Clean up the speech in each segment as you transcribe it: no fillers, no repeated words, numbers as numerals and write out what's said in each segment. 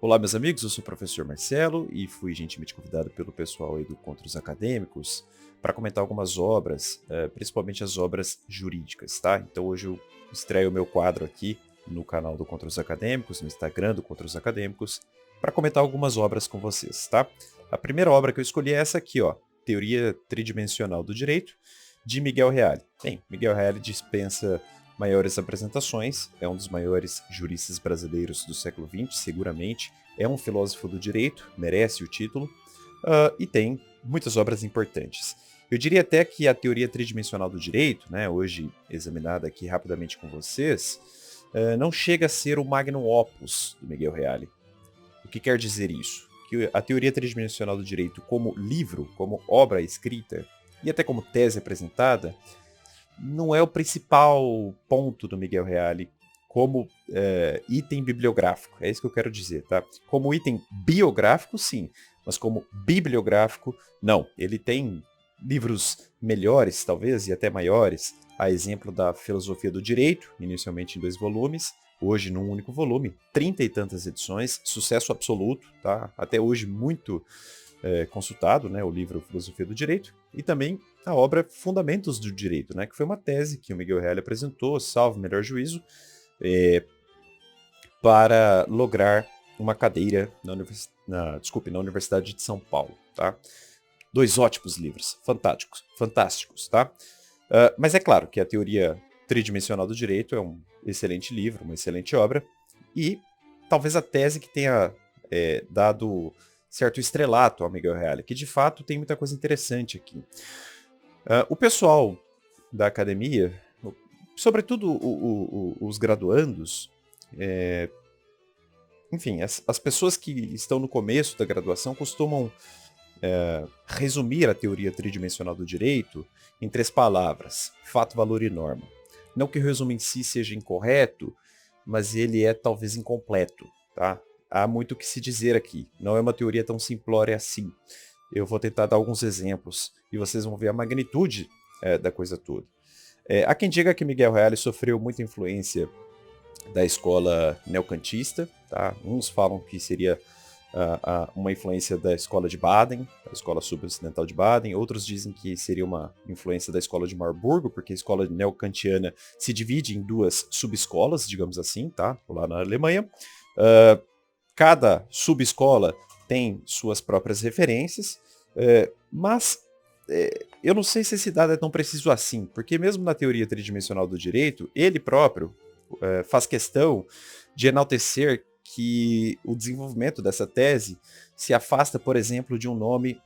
Olá, meus amigos, eu sou o professor Marcelo e fui gentilmente convidado pelo pessoal aí do Contra os Acadêmicos para comentar algumas obras, principalmente as obras jurídicas, tá? Então hoje eu estreio o meu quadro aqui no canal do Contra os Acadêmicos, no Instagram do Contra os Acadêmicos, para comentar algumas obras com vocês, tá? A primeira obra que eu escolhi é essa aqui, ó, Teoria Tridimensional do Direito, de Miguel Reale. Bem, Miguel Reale dispensa maiores apresentações, é um dos maiores juristas brasileiros do século XX, seguramente, é um filósofo do direito, merece o título, e tem muitas obras importantes. Eu diria até que a teoria tridimensional do direito, né, hoje examinada aqui rapidamente com vocês, não chega a ser o magnum opus do Miguel Reale. O que quer dizer isso? Que a teoria tridimensional do direito como livro, como obra escrita, e até como tese apresentada, não é o principal ponto do Miguel Reale como item bibliográfico. É isso que eu quero dizer, tá? Como item biográfico, sim, mas como bibliográfico, não. Ele tem livros melhores, talvez, e até maiores, a exemplo da Filosofia do Direito, inicialmente em 2 volumes, hoje num único volume, 30 e tantas edições, sucesso absoluto, tá? Até hoje muito consultado, né, o livro Filosofia do Direito, e também a obra Fundamentos do Direito, né, que foi uma tese que o Miguel Reale apresentou, salvo melhor juízo, para lograr uma cadeira na Universidade de São Paulo. Tá? 2 ótimos livros, fantásticos. Tá? Mas é claro que a Teoria Tridimensional do Direito é um excelente livro, uma excelente obra, e talvez a tese que tenha dado certo estrelato ao Miguel Reale, que de fato tem muita coisa interessante aqui. O pessoal da academia, sobretudo os graduandos, enfim, as pessoas que estão no começo da graduação costumam resumir a teoria tridimensional do direito em 3 palavras: fato, valor e norma. Não que o resumo em si seja incorreto, mas ele é talvez incompleto, tá? Há muito o que se dizer aqui. Não é uma teoria tão simplória assim. Eu vou tentar dar alguns exemplos e vocês vão ver a magnitude da coisa toda. Há quem diga que Miguel Reale sofreu muita influência da escola neocantista. Tá? Uns falam que seria uma influência da escola de Baden, a escola subocidental de Baden. Outros dizem que seria uma influência da escola de Marburgo, porque a escola neocantiana se divide em 2 subescolas, digamos assim, tá? Lá na Alemanha. Cada subescola tem suas próprias referências, mas eu não sei se esse dado é tão preciso assim, porque mesmo na teoria tridimensional do direito, ele próprio faz questão de enaltecer que o desenvolvimento dessa tese se afasta, por exemplo, de um nome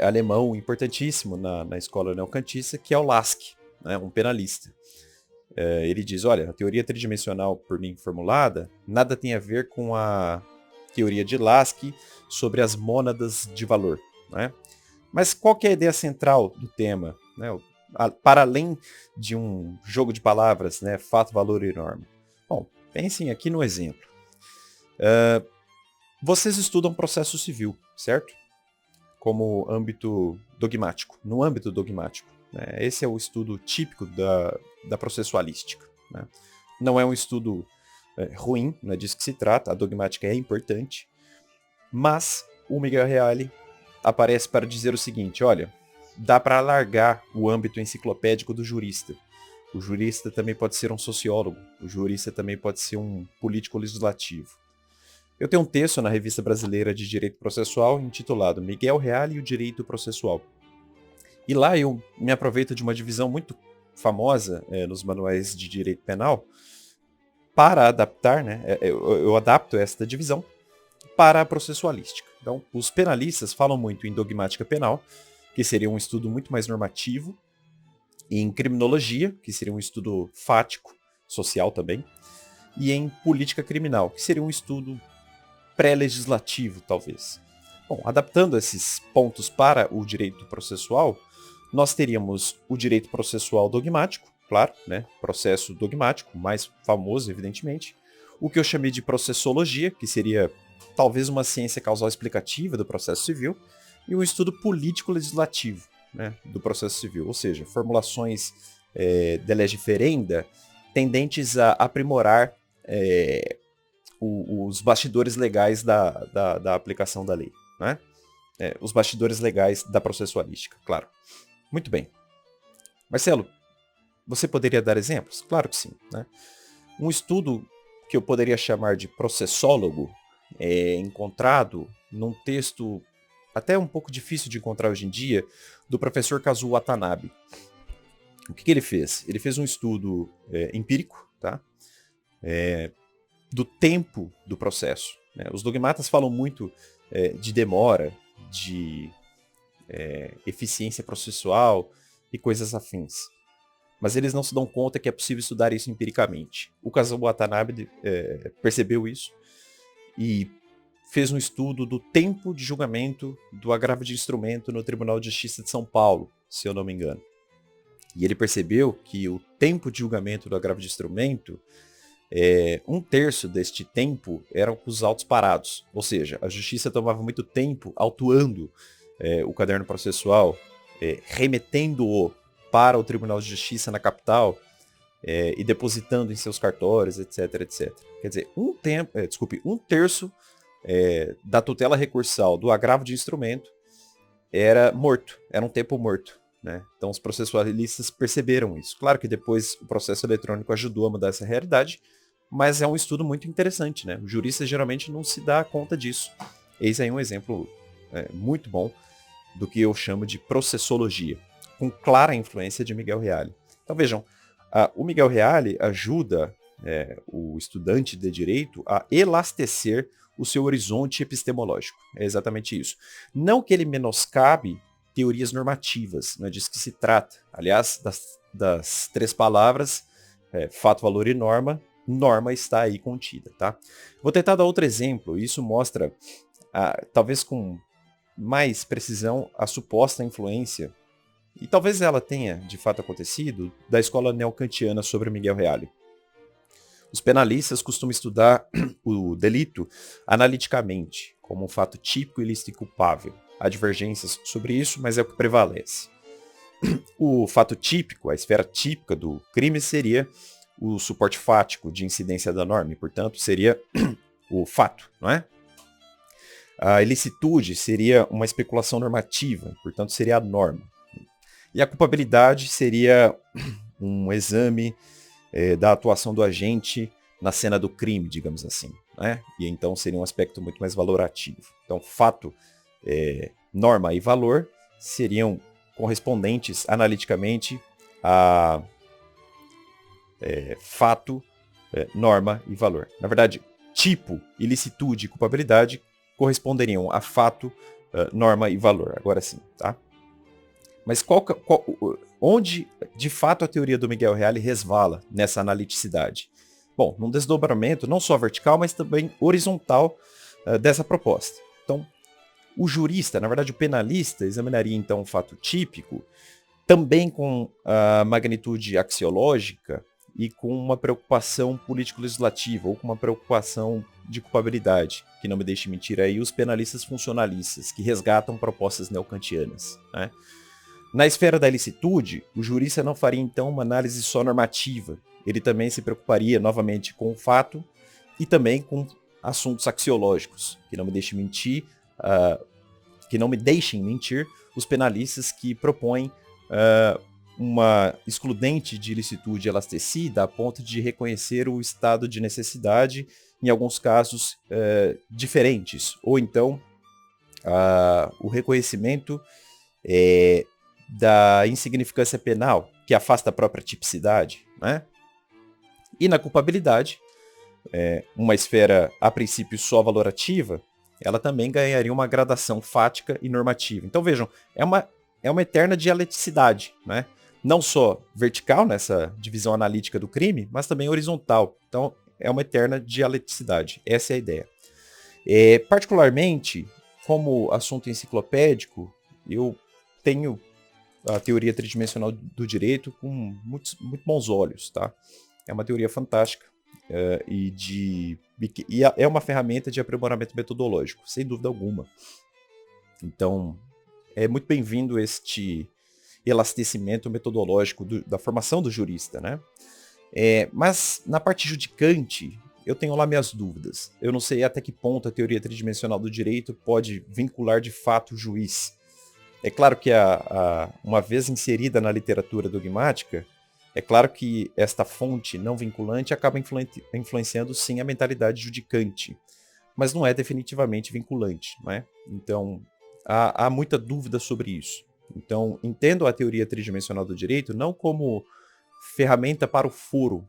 alemão importantíssimo na escola neocantista, que é o Lask, né, um penalista. Ele diz, olha, a teoria tridimensional por mim formulada nada tem a ver com a teoria de Lask sobre as mônadas de valor. Né? Mas qual que é a ideia central do tema? Né? Para além de um jogo de palavras, né? Fato, valor e norma. Bom, pensem aqui no exemplo. Vocês estudam processo civil, certo? Como âmbito dogmático, no âmbito dogmático. Esse é o estudo típico da processualística. Né? Não é um estudo ruim, não é disso que se trata, a dogmática é importante, mas o Miguel Reale aparece para dizer o seguinte, olha, dá para alargar o âmbito enciclopédico do jurista. O jurista também pode ser um sociólogo, o jurista também pode ser um político legislativo. Eu tenho um texto na Revista Brasileira de Direito Processual intitulado Miguel Reale e o Direito Processual. E lá eu me aproveito de uma divisão muito famosa nos manuais de direito penal para adaptar, né, eu adapto esta divisão para a processualística. Então, os penalistas falam muito em dogmática penal, que seria um estudo muito mais normativo, e em criminologia, que seria um estudo fático, social também, e em política criminal, que seria um estudo pré-legislativo, talvez. Bom, adaptando esses pontos para o direito processual, nós teríamos o direito processual dogmático, claro, né? Processo dogmático, mais famoso, evidentemente. O que eu chamei de processologia, que seria talvez uma ciência causal explicativa do processo civil, e um estudo político-legislativo, né, do processo civil, ou seja, formulações de lege ferenda tendentes a aprimorar os bastidores legais da aplicação da lei, né? Os bastidores legais da processualística, claro. Muito bem. Marcelo, você poderia dar exemplos? Claro que sim, né? Um estudo que eu poderia chamar de processólogo é encontrado num texto até um pouco difícil de encontrar hoje em dia, do professor Kazuo Watanabe. O que ele fez? Ele fez um estudo empírico, tá? Do tempo do processo, né? Os dogmatas falam muito de demora, de eficiência processual e coisas afins. Mas eles não se dão conta que é possível estudar isso empiricamente. O Kazuo Watanabe percebeu isso e fez um estudo do tempo de julgamento do agravo de instrumento no Tribunal de Justiça de São Paulo, se eu não me engano. E ele percebeu que o tempo de julgamento do agravo de instrumento, 1/3 deste tempo eram com os autos parados. Ou seja, a justiça tomava muito tempo autuando o caderno processual, remetendo-o para o Tribunal de Justiça na capital e depositando em seus cartórios, etc, etc. Quer dizer, 1/3 da tutela recursal do agravo de instrumento era um tempo morto, né? Então os processualistas perceberam isso. Claro que depois o processo eletrônico ajudou a mudar essa realidade, mas é um estudo muito interessante, né? O jurista geralmente não se dá conta disso. Eis aí um exemplo muito bom do que eu chamo de processologia, com clara influência de Miguel Reale. Então vejam, o Miguel Reale ajuda o estudante de direito a elastecer o seu horizonte epistemológico. É exatamente isso. Não que ele menoscabe teorias normativas, não é disso que se trata. Aliás, das 3 palavras, fato, valor e norma, norma está aí contida, tá? Vou tentar dar outro exemplo, e isso mostra, talvez com mais precisão, a suposta influência, e talvez ela tenha de fato acontecido, da escola neocantiana sobre Miguel Reale. Os penalistas costumam estudar o delito analiticamente, como um fato típico, ilícito e culpável. Há divergências sobre isso, mas é o que prevalece. O fato típico, a esfera típica do crime, seria o suporte fático de incidência da norma, e, portanto, seria o fato, não é? A ilicitude seria uma especulação normativa, portanto, seria a norma. E a culpabilidade seria um exame da atuação do agente na cena do crime, digamos assim, né? E então seria um aspecto muito mais valorativo. Então, fato, norma e valor seriam correspondentes analiticamente a fato, norma e valor. Na verdade, tipo, ilicitude e culpabilidade corresponderiam a fato, norma e valor. Agora sim, tá? Mas onde, de fato, a teoria do Miguel Reale resvala nessa analiticidade? Bom, num desdobramento não só vertical, mas também horizontal dessa proposta. Então, o jurista, na verdade o penalista, examinaria então o fato típico, também com a magnitude axiológica e com uma preocupação político-legislativa, ou com uma preocupação de culpabilidade, que não me deixe mentir aí, os penalistas funcionalistas, que resgatam propostas neocantianas, né? Na esfera da ilicitude, o jurista não faria então uma análise só normativa. Ele também se preocuparia novamente com o fato e também com assuntos axiológicos, que não me deixem mentir os penalistas que propõem uma excludente de ilicitude elastecida a ponto de reconhecer o estado de necessidade em alguns casos diferentes, ou então o reconhecimento da insignificância penal, que afasta a própria tipicidade, né? E na culpabilidade, uma esfera a princípio só valorativa, ela também ganharia uma gradação fática e normativa. Então vejam, é uma eterna dialeticidade, né? Não só vertical nessa divisão analítica do crime, mas também horizontal. Então é uma eterna dialeticidade. Essa é a ideia. Particularmente, como assunto enciclopédico, eu tenho a teoria tridimensional do direito com muito bons olhos, tá? É uma teoria fantástica e é uma ferramenta de aprimoramento metodológico, sem dúvida alguma. Então, é muito bem-vindo este elastecimento metodológico da formação do jurista, né? Mas na parte judicante, eu tenho lá minhas dúvidas. Eu não sei até que ponto a teoria tridimensional do direito pode vincular de fato o juiz. É claro que uma vez inserida na literatura dogmática, é claro que esta fonte não vinculante acaba influenciando sim a mentalidade judicante, mas não é definitivamente vinculante, não é? Então, há muita dúvida sobre isso. Então, entendo a teoria tridimensional do direito não como ferramenta para o foro,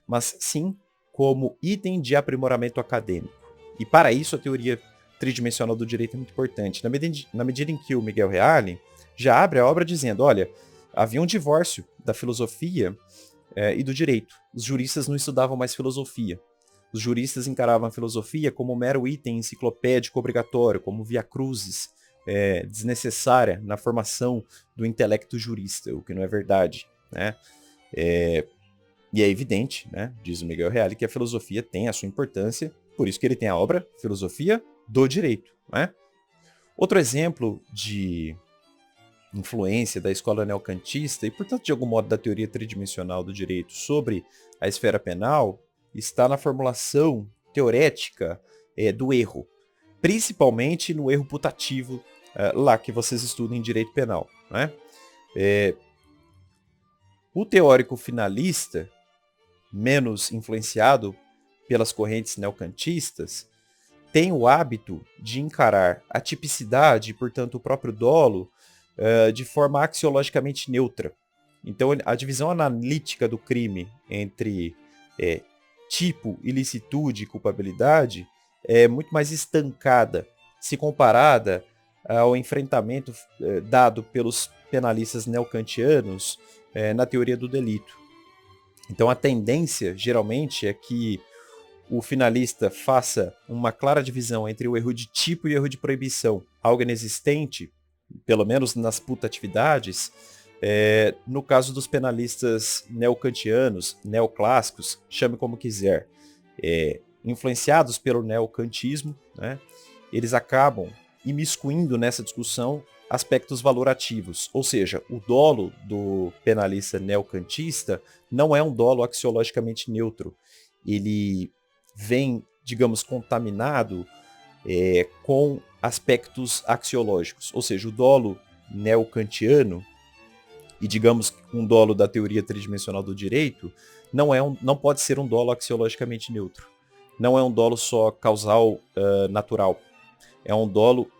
mas sim como item de aprimoramento acadêmico. E para isso a teoria tridimensional do direito é muito importante. Na medida em que o Miguel Reale já abre a obra dizendo, olha, havia um divórcio da filosofia e do direito. Os juristas não estudavam mais filosofia. Os juristas encaravam a filosofia como um mero item enciclopédico obrigatório, como via crucis, desnecessária na formação do intelecto jurista, o que não é verdade, né? E é evidente, né, diz o Miguel Reale, que a filosofia tem a sua importância, por isso que ele tem a obra Filosofia do Direito, né? Outro exemplo de influência da escola neocantista e, portanto, de algum modo da teoria tridimensional do direito sobre a esfera penal está na formulação teorética do erro, principalmente no erro putativo lá que vocês estudam em direito penal, né? O teórico finalista, menos influenciado pelas correntes neocantistas, tem o hábito de encarar a tipicidade e, portanto, o próprio dolo de forma axiologicamente neutra. Então, a divisão analítica do crime entre tipo, ilicitude e culpabilidade é muito mais estancada, se comparada ao enfrentamento dado pelos penalistas neocantianos na teoria do delito. Então, a tendência, geralmente, é que o finalista faça uma clara divisão entre o erro de tipo e o erro de proibição, algo inexistente, pelo menos nas putatividades, no caso dos penalistas neocantianos, neoclássicos, chame como quiser, influenciados pelo neocantismo, né, eles acabam imiscuindo nessa discussão aspectos valorativos, ou seja, o dolo do penalista neocantista não é um dolo axiologicamente neutro, ele vem, digamos, contaminado com aspectos axiológicos, ou seja, o dolo neocantiano e, digamos, um dolo da teoria tridimensional do direito não pode ser um dolo axiologicamente neutro, não é um dolo só causal natural, é um dolo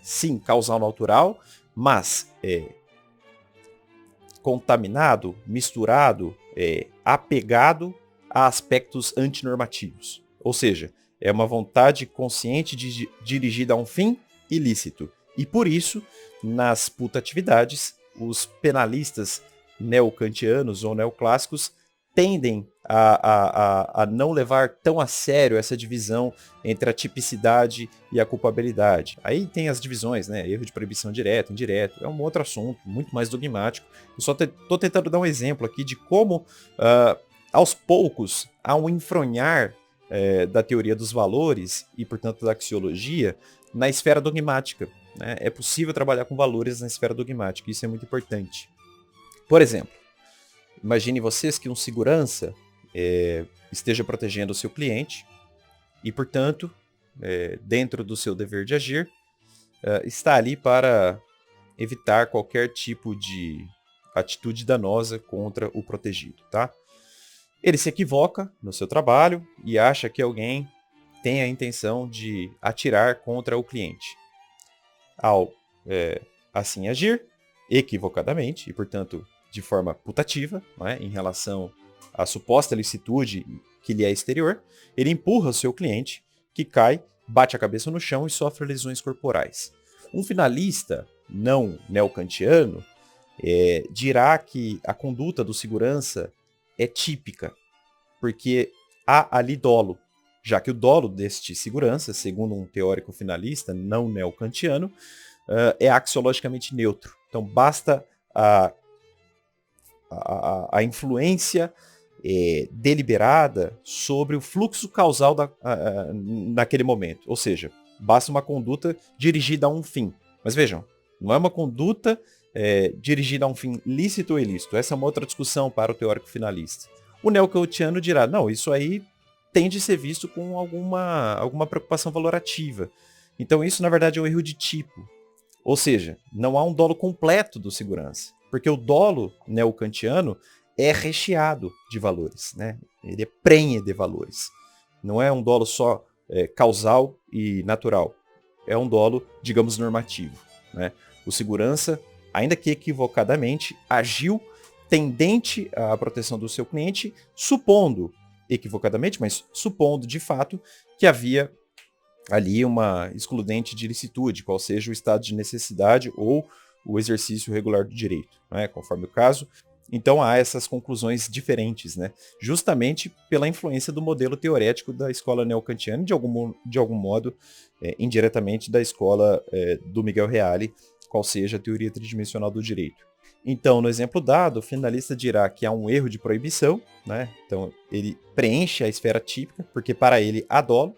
sim, causal natural, mas contaminado, misturado, apegado a aspectos antinormativos. Ou seja, é uma vontade consciente dirigida a um fim ilícito. E por isso, nas putatividades, os penalistas neocantianos ou neoclássicos tendem a não levar tão a sério essa divisão entre a tipicidade e a culpabilidade. Aí tem as divisões, né? Erro de proibição direto, indireto, é um outro assunto, muito mais dogmático. Eu só estou tentando dar um exemplo aqui de como, aos poucos, há um enfronhar da teoria dos valores e, portanto, da axiologia na esfera dogmática, né? É possível trabalhar com valores na esfera dogmática, isso é muito importante. Por exemplo, imagine vocês que um segurança esteja protegendo o seu cliente e, portanto, dentro do seu dever de agir, está ali para evitar qualquer tipo de atitude danosa contra o protegido, tá? Ele se equivoca no seu trabalho e acha que alguém tem a intenção de atirar contra o cliente. Ao assim agir, equivocadamente, e portanto de forma putativa, né, em relação à suposta licitude que lhe é exterior, ele empurra o seu cliente, que cai, bate a cabeça no chão e sofre lesões corporais. Um finalista não neocantiano dirá que a conduta do segurança é típica, porque há ali dolo, já que o dolo deste segurança, segundo um teórico finalista não neocantiano, é axiologicamente neutro. Então basta a influência deliberada sobre o fluxo causal naquele momento. Ou seja, basta uma conduta dirigida a um fim. Mas vejam, não é uma conduta dirigida a um fim lícito ou ilícito. Essa é uma outra discussão para o teórico finalista. O neocantiano dirá, não, isso aí tende a ser visto com alguma preocupação valorativa. Então isso, na verdade, é um erro de tipo. Ou seja, não há um dolo completo do segurança, porque o dolo neocantiano é recheado de valores, né? Ele é prenhe de valores. Não é um dolo só causal e natural. É um dolo, digamos, normativo, né? O segurança, ainda que equivocadamente, agiu tendente à proteção do seu cliente, supondo, equivocadamente, mas supondo de fato, que havia ali uma excludente de ilicitude, qual seja o estado de necessidade ou o exercício regular do direito, né, conforme o caso. Então há essas conclusões diferentes, né, justamente pela influência do modelo teorético da escola neocantiana, de algum modo, indiretamente da escola do Miguel Reale, qual seja a teoria tridimensional do direito. Então, no exemplo dado, o finalista dirá que há um erro de proibição, né? Então ele preenche a esfera típica, porque para ele há dolo,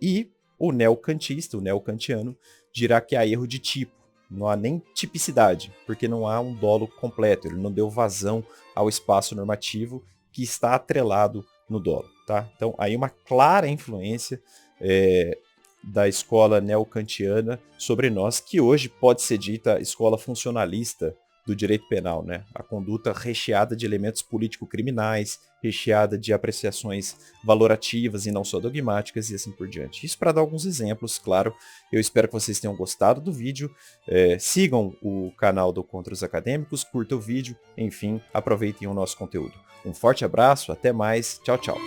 e o neocantista, o neocantiano, dirá que há erro de tipo. Não há nem tipicidade, porque não há um dolo completo, ele não deu vazão ao espaço normativo que está atrelado no dolo. Tá? Então, aí uma clara influência da escola neocantiana sobre nós, que hoje pode ser dita escola funcionalista do direito penal, né? A conduta recheada de elementos político-criminais, recheada de apreciações valorativas e não só dogmáticas e assim por diante. Isso para dar alguns exemplos, claro. Eu espero que vocês tenham gostado do vídeo. Sigam o canal do Contra os Acadêmicos, curtam o vídeo, enfim, aproveitem o nosso conteúdo. Um forte abraço, até mais, tchau, tchau.